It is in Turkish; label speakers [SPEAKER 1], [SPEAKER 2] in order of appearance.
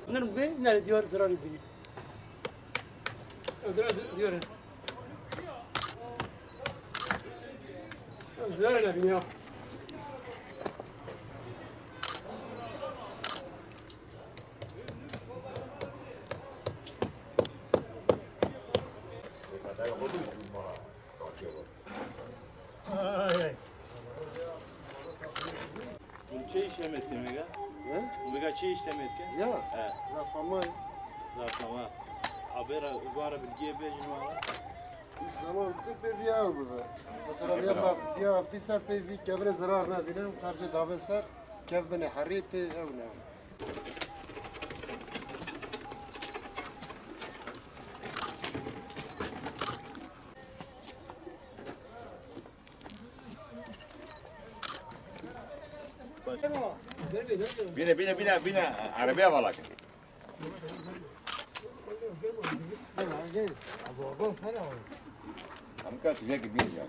[SPEAKER 1] نرم بيه نال ديار زرار بني زرار زيارة زرار بني
[SPEAKER 2] چه işlemet ki mega? Mega çe işlemet ki?
[SPEAKER 3] Ya,
[SPEAKER 2] He.
[SPEAKER 3] zafamay.
[SPEAKER 2] Zaten habera ugara bilgiye bejin var.
[SPEAKER 3] Zaman bir viya bu. Mesela viya hafti sar pe vi kevre zarar ne binem karşı davet sar kev beni harri pe evne.
[SPEAKER 4] بينا عربية غلط هم كانت تجاك بين يعني